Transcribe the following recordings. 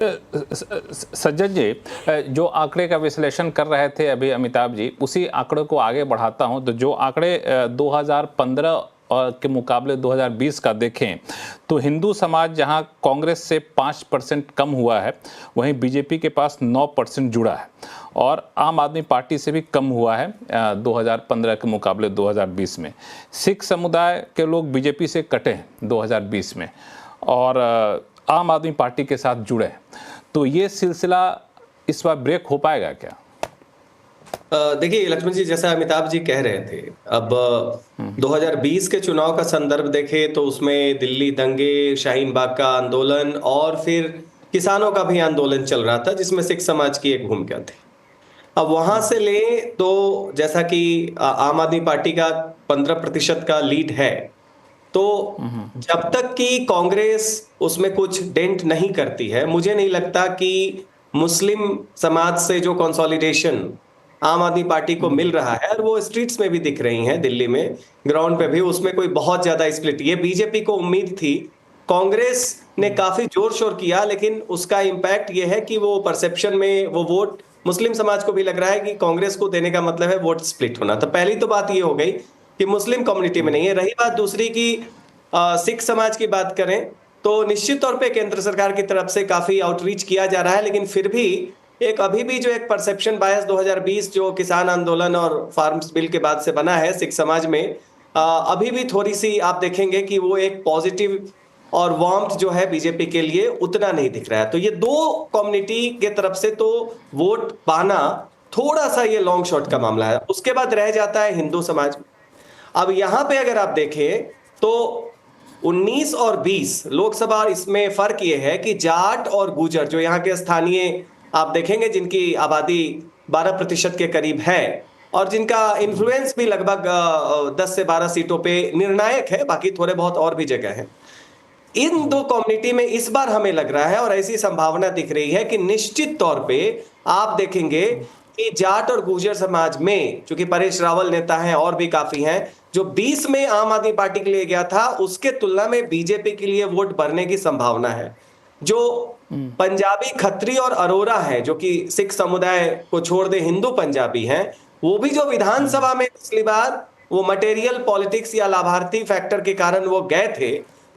सज्जन जी, जो आंकड़े का विश्लेषण कर रहे थे अभी अमिताभ जी, उसी आंकड़े को आगे बढ़ाता हूं। तो जो आंकड़े 2015 के मुकाबले 2020 का देखें तो हिंदू समाज जहां कांग्रेस से 5% कम हुआ है, वहीं बीजेपी के पास 9% जुड़ा है और आम आदमी पार्टी से भी कम हुआ है 2015 के मुकाबले 2020 में। सिख समुदाय के लोग बीजेपी से कटे हैं 2020 में और आम आदमी पार्टी के साथ जुड़े हैं। तो ये सिलसिला इस बार ब्रेक हो पाएगा क्या? देखिए लक्ष्मण जी, जैसा अमिताभ जी कह रहे थे, अब 2020 के चुनाव का संदर्भ देखें तो उसमें दिल्ली दंगे, शाहीन बाग का आंदोलन और फिर किसानों का भी आंदोलन चल रहा था जिसमें सिख समाज की एक भूमिका थी। अब वहां से ले तो जैसा कि आम आदमी पार्टी का 15% का लीड है, तो जब तक कि कांग्रेस उसमें कुछ डेंट नहीं करती है, मुझे नहीं लगता कि मुस्लिम समाज से जो कंसोलिडेशन आम आदमी पार्टी को मिल रहा है, और वो स्ट्रीट्स में भी दिख रही हैं, दिल्ली में ग्राउंड पे भी, उसमें कोई बहुत ज्यादा स्प्लिट, ये बीजेपी को उम्मीद थी। कांग्रेस ने काफी जोर शोर किया, लेकिन उसका इंपैक्ट ये है कि वो परसेप्शन में वो वोट मुस्लिम समाज को भी लग रहा है कि कांग्रेस को देने का मतलब है वोट स्प्लिट होना। तो पहली तो बात ये हो गई कि मुस्लिम कम्युनिटी में नहीं है। रही बात दूसरी की सिख समाज की बात करें तो निश्चित तौर पे केंद्र सरकार की तरफ से काफी आउटरीच किया जा रहा है, लेकिन फिर भी एक अभी भी जो एक परसेप्शन बायस 2020 जो किसान आंदोलन और फार्म्स बिल के बाद से बना है सिख समाज में, अभी भी थोड़ी सी आप देखेंगे कि वो एक पॉजिटिव और वार्मथ जो है बीजेपी के लिए उतना नहीं दिख रहा है। तो ये दो कम्युनिटी के तरफ से तो वोट पाना थोड़ा सा ये लॉन्ग शॉट का मामला है। उसके बाद रह जाता है हिंदू समाज। अब यहां पे अगर आप देखें तो 19 और 20 लोकसभा, इसमें फर्क ये है कि जाट और गुजर जो यहाँ के स्थानीय आप देखेंगे जिनकी आबादी 12% के करीब है और जिनका इन्फ्लुएंस भी लगभग 10 से 12 सीटों पे निर्णायक है, बाकी थोड़े बहुत और भी जगह है। इन दो कम्युनिटी में इस बार हमें लग रहा है और ऐसी संभावना दिख रही है कि निश्चित तौर पे आप देखेंगे कि जाट और गुर्जर समाज में, चूंकि परेश रावल नेता हैं और भी काफी हैं, जो 20 में आम आदमी पार्टी के लिए गया था उसके तुलना में बीजेपी के लिए वोट बढ़ने की संभावना है। जो पंजाबी खत्री और अरोरा है, जो कि सिख समुदाय को छोड़ दे हिंदू पंजाबी हैं, वो भी जो विधानसभा में पिछली बार वो मटेरियल पॉलिटिक्स या लाभार्थी फैक्टर के कारण वो गए थे,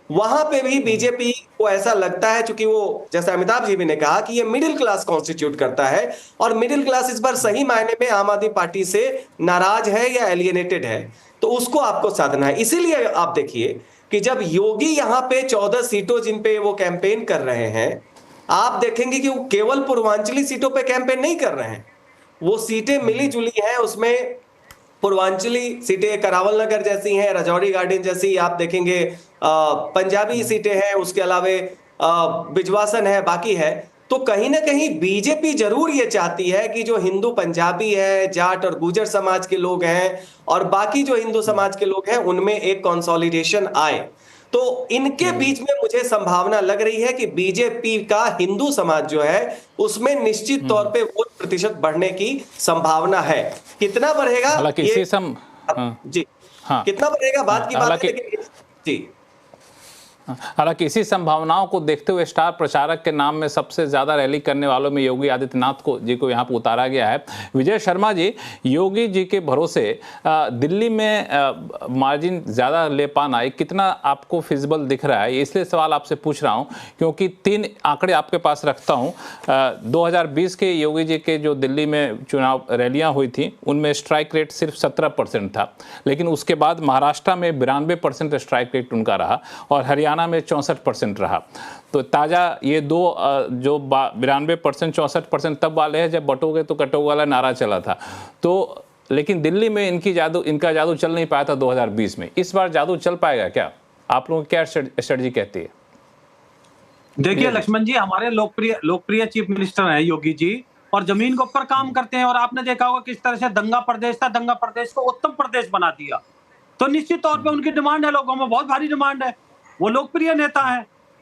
वहां पे भी बीजेपी को ऐसा लगता है, चूंकि वो जैसा अमिताभ जी भी ने कहा कि ये मिडिल क्लास कॉन्स्टिट्यूट करता है और मिडिल क्लास इस बार सही मायने में आम आदमी पार्टी से नाराज है या एलियनेटेड है, तो उसको आपको साधना है। इसीलिए आप देखिए कि जब योगी यहां पे 14 सीटों जिन पे वो कैंपेन कर रहे हैं, आप देखेंगे कि वो केवल पूर्वांचली सीटों पे कैंपेन नहीं कर रहे हैं, वो सीटें मिली जुली हैं। उसमें पूर्वांचली सीटें करावल नगर जैसी हैं, राजौरी गार्डन जैसी, आप देखेंगे पंजाबी सीटें हैं, उसके अलावे बिजवासन है, बाकी है। तो कहीं ना कहीं बीजेपी जरूर ये चाहती है कि जो हिंदू पंजाबी है, जाट और गुर्जर समाज के लोग हैं और बाकी जो हिंदू समाज के लोग हैं उनमें एक कंसोलिडेशन आए। तो इनके बीच में मुझे संभावना लग रही है कि बीजेपी का हिंदू समाज जो है उसमें निश्चित तौर पे वोट प्रतिशत बढ़ने की संभावना है। कितना बढ़ेगा हालांकि ये जी, हाँ, कितना बढ़ेगा बात की बात है, लेकिन जी, हालांकि इसी संभावनाओं को देखते हुए स्टार प्रचारक के नाम में सबसे ज्यादा रैली करने वालों में योगी आदित्यनाथ जी को यहाँ पर उतारा गया है। विजय शर्मा जी, योगी जी के भरोसे दिल्ली में मार्जिन ज्यादा ले पाना कितना आपको फिजिबल दिख रहा है? इसलिए सवाल आपसे पूछ रहा हूँ क्योंकि 3 आंकड़े आपके पास रखता हूँ। 2020 के योगी जी के जो दिल्ली में चुनाव रैलियां हुई थी उनमें स्ट्राइक रेट सिर्फ 17% था, लेकिन उसके बाद महाराष्ट्र में 92% स्ट्राइक रेट उनका रहा और हरियाणा में 64% रहा। तो ताजा ये दो जो 92% 64% तब वाले हैं जब बटोगे तो कटोगे वाला नारा चला था। तो लेकिन दिल्ली में इनका जादू चल नहीं पाया था 2020 में। इस बार जादू चल पाएगा क्या? आप लोगों की क्या स्ट्रेटजी कहती है? देखिए लक्ष्मण जी, हमारे लोकप्रिय चीफ मिनिस्टर हैं योगी जी और जमीन के ऊपर काम करते हैं। और आपने देखा होगा किस तरह से दंगा प्रदेश था, दंगा प्रदेश को उत्तम प्रदेश बना दिया। तो निश्चित तौर पे उनकी डिमांड है, लोगों में बहुत भारी डिमांड है, वो लोकप्रिय नेता है,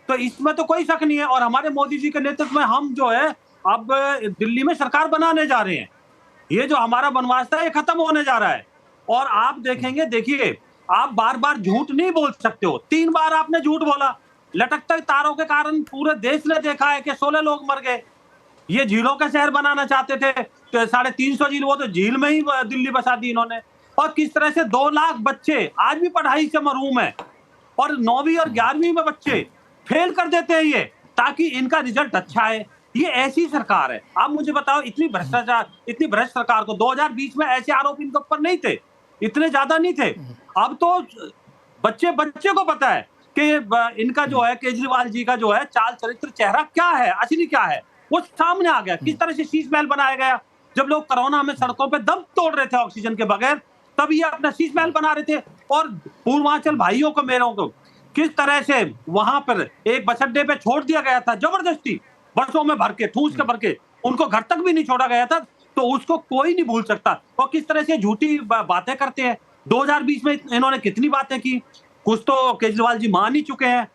तो इसमें तो कोई शक नहीं है। और हमारे मोदी जी के नेतृत्व में हम जो है अब दिल्ली में सरकार बनाने जा रहे हैं। ये जो हमारा वनवास था ये खत्म होने जा रहा है। और आप देखेंगे, देखिए आप बार बार झूठ नहीं बोल सकते हो। 3 बार आपने झूठ बोला लटकते तारों के कारण पूरे देश ने देखा है कि 16 लोग मर गए। ये झीलों का शहर बनाना चाहते थे, तो 350 झील, वो तो झील में ही दिल्ली बसा दी इन्होंने। और किस तरह से 2 लाख बच्चे आज भी पढ़ाई से महरूम है, और 9वीं और 11वीं में बच्चे फेल कर देते हैं ये, ताकि इनका रिजल्ट अच्छा है। ये ऐसी सरकार है। आप मुझे बताओ, इतनी भ्रष्ट सरकार को 2020 में ऐसे आरोप इनके ऊपर नहीं थे, इतने ज्यादा नहीं थे। अब तो बच्चे को पता है कि इनका जो है, केजरीवाल जी का जो है चाल चरित्र, चेहरा क्या है, असली क्या है, वो सामने आ गया। किस तरह से शीश महल बनाया गया। जब लोग कोरोना में सड़कों पे दम तोड़ रहे थे ऑक्सीजन के बगैर, तब ये अपना शीश महल बना रहे थे। और पूर्वांचल भाइयों को, मेरों को किस तरह से वहां पर एक बस अड्डे पे छोड़ दिया गया था, जबरदस्ती बसों में भर के, ठूस के भर के, उनको घर तक भी नहीं छोड़ा गया था। तो उसको कोई नहीं भूल सकता। और किस तरह से झूठी बातें करते हैं। 2020 में इन्होंने कितनी बातें की, कुछ तो केजरीवाल जी मान ही चुके हैं,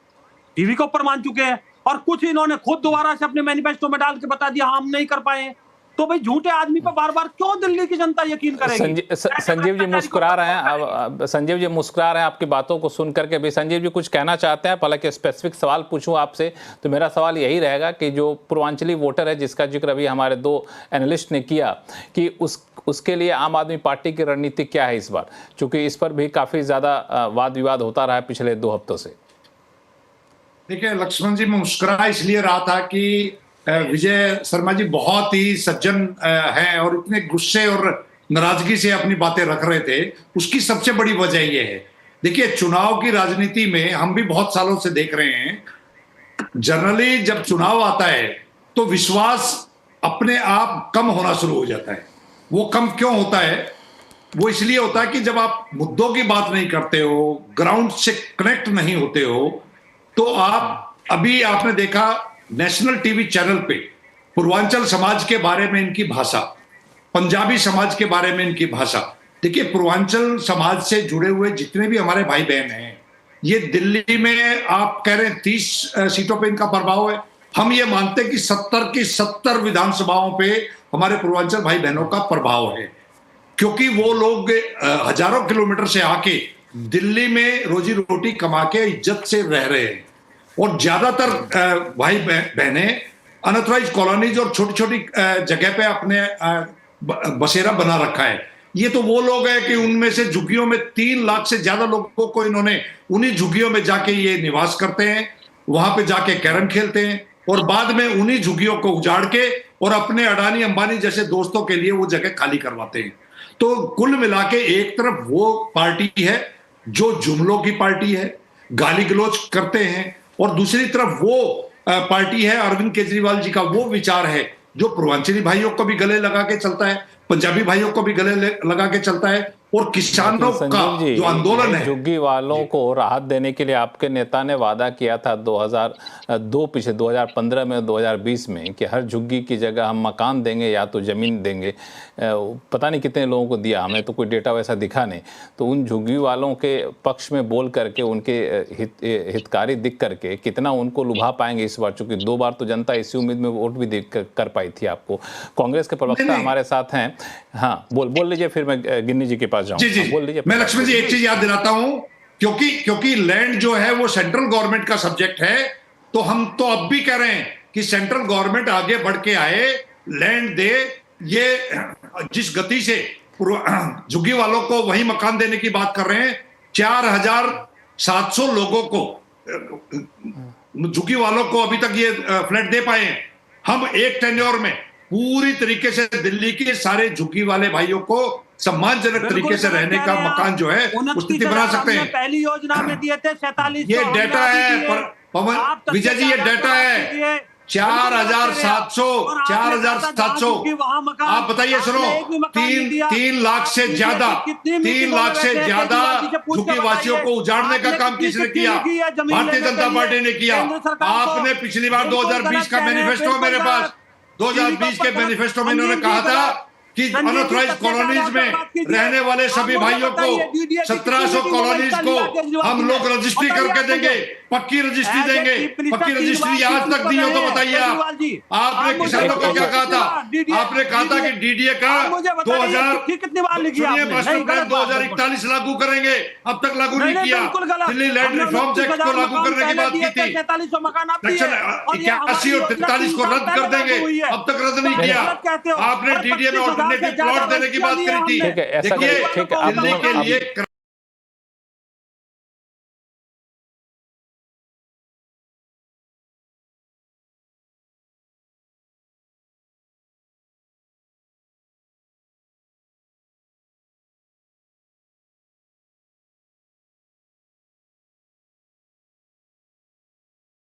टीवी के ऊपर मान चुके हैं, और कुछ इन्होंने खुद दोबारा से अपने मैनिफेस्टो में डाल के बता दिया हम नहीं कर पाए। तो भाई झूठे आदमी पर बार बार क्यों दिल्ली की जनता यकीन करेगी। संजीव जी मुस्कुरा रहे हैं, संजीव जी मुस्कुरा रहे हैं आपकी बातों को सुन करके भी। संजीव जी कुछ कहना चाहते हैं? हालांकि स्पेसिफिक सवाल पूछूं आपसे तो मेरा सवाल यही रहेगा कि जो पूर्वांचली वोटर है, जिसका जिक्र अभी हमारे 2 एनालिस्ट ने किया, कि उसके लिए आम आदमी पार्टी की रणनीति क्या है इस बार, चूंकि इस पर भी काफी ज्यादा वाद विवाद होता रहा है पिछले 2 हफ्तों से। देखिए लक्ष्मण जी, मैं मुस्कुरा इसलिए रहा था कि विजय शर्मा जी बहुत ही सज्जन हैं और इतने गुस्से और नाराजगी से अपनी बातें रख रहे थे। उसकी सबसे बड़ी वजह यह है, देखिए चुनाव की राजनीति में हम भी बहुत सालों से देख रहे हैं, जनरली जब चुनाव आता है तो विश्वास अपने आप कम होना शुरू हो जाता है। वो कम क्यों होता है? वो इसलिए होता है कि जब आप मुद्दों की बात नहीं करते हो, ग्राउंड से कनेक्ट नहीं होते हो, तो आप, अभी आपने देखा नेशनल टीवी चैनल पे पूर्वांचल समाज के बारे में इनकी भाषा, पंजाबी समाज के बारे में इनकी भाषा। देखिए पूर्वांचल समाज से जुड़े हुए जितने भी हमारे भाई बहन हैं, ये दिल्ली में आप कह रहे हैं 30 सीटों पे इनका प्रभाव है। हम ये मानते हैं कि 70 की 70 विधानसभाओं पे हमारे पूर्वांचल भाई बहनों का प्रभाव है, क्योंकि वो लोग हजारों किलोमीटर से आके दिल्ली में रोजी रोटी कमा के इज्जत से रह रहे हैं। और ज्यादातर भाई बहने अनऑथराइज्ड कॉलोनीज और छोटी छोटी जगह पे अपने बसेरा बना रखा है। ये तो वो लोग हैं कि उनमें से झुग्गियों में 3 लाख से ज्यादा लोगों को इन्होंने उन्हीं झुग्गियों में जाके ये निवास करते हैं, वहां पे जाके कैरम खेलते हैं, और बाद में उन्हीं झुग्गियों को उजाड़ के और अपने अडानी अंबानी जैसे दोस्तों के लिए वो जगह खाली करवाते हैं। तो कुल मिला के एक तरफ वो पार्टी है जो जुमलों की पार्टी है, गाली गलौज करते हैं, और दूसरी तरफ वो पार्टी है, अरविंद केजरीवाल जी का वो विचार है जो पूर्वांचली भाइयों को भी गले लगा के चलता है, पंजाबी भाइयों को भी गले लगा के चलता है, और किसानों का जो आंदोलन है। झुग्गी वालों को राहत देने के लिए आपके नेता ने वादा किया था 2015 में, 2020 में, कि हर झुग्गी की जगह हम मकान देंगे या तो जमीन देंगे। पता नहीं कितने लोगों को दिया, हमें तो कोई डेटा वैसा दिखा नहीं। तो उन झुग्गी वालों के पक्ष में बोल करके, उनके हितकारी दिख करके कितना उनको लुभा पाएंगे इस बार? चूंकि 2 बार तो जनता इसी उम्मीद में वोट भी कर पाई थी आपको। कांग्रेस के प्रवक्ता हमारे साथ हैं। हाँ, बोल लीजिए, फिर मैं गिन्नी जी के पास जाऊं। जी, बोल लीजिए। मैं लक्ष्मण जी एक चीज याद दिलाता हूं, क्योंकि लैंड जो है वो सेंट्रल गवर्नमेंट का सब्जेक्ट है, तो हम तो अब भी कह रहे हैं कि सेंट्रल गवर्नमेंट आगे बढ़ के आए, लैंड दे। ये जिस गति से झुग्गी वालों को वही मकान देने की बात कर रहे हैं, 4700 लोगों को, झुग्गी वालों को अभी तक ये फ्लैट दे पाए हैं। हम एक टेन्योर में पूरी तरीके से दिल्ली के सारे झुग्गी वाले भाइयों को सम्मानजनक तरीके से रहने का मकान जो है वो स्थिति बना सकते हैं। पहली योजना में दिए थे 4700। ये डेटा है पवन, विजय जी, ये डेटा है 4700। आप बताइए, सुनो, 3 लाख से ज्यादा झुग्गी वासियों को उजाड़ने का काम किसने किया? भारतीय जनता पार्टी ने किया। आपने पिछली बार 2020 का मैनिफेस्टो मेरे पास, 2020 के मैनिफेस्टो में इन्होंने कहा था कि अनऑथराइज्ड कॉलोनीज में रहने वाले सभी भाइयों को 1700 कॉलोनीज को हम लोग रजिस्ट्री करके देंगे। पक्की रजिस्ट्री As a देंगे। Chief Minister पक्की रजिस्ट्री तीन आज बार तक दी हो तो बताइए केजरीवाल जी। आपने आप मुझे किसानों को क्या कहा था? DDA आपने कहा था कि डीडीए का आप मुझे बताइए, 2000 चिट्ठी कितनी बार लिखी सुनिए, आपने? मास्टर नहीं, प्लान गलत बात है। 2041 लागू करेंगे, अब तक लागू नहीं, नहीं किया। बिल्कुल गलत। दिल्ली लैंड हमने रिफॉर्म्स एक्ट को 29,000 लागू मकान करने की पहले बात दिए की थी। थे, 4300 मकान अब दिए। सेक्शन और ये 81 और हमारी 43 को योजना रद्द 3 कर साल पहले देंगे, लागू हुई है। अब तक रद्द नहीं तो किया। गलत कहते हो। आपने और डीडीए में 25,000 से ऑल्टरनेटिव ज्यादा प्लॉट देने की बात रजिस्ट्रियां करी थी। ठीक है, ऐसा देखिए करिए, ठीक है, आप दिल्ली के दोनों- लिए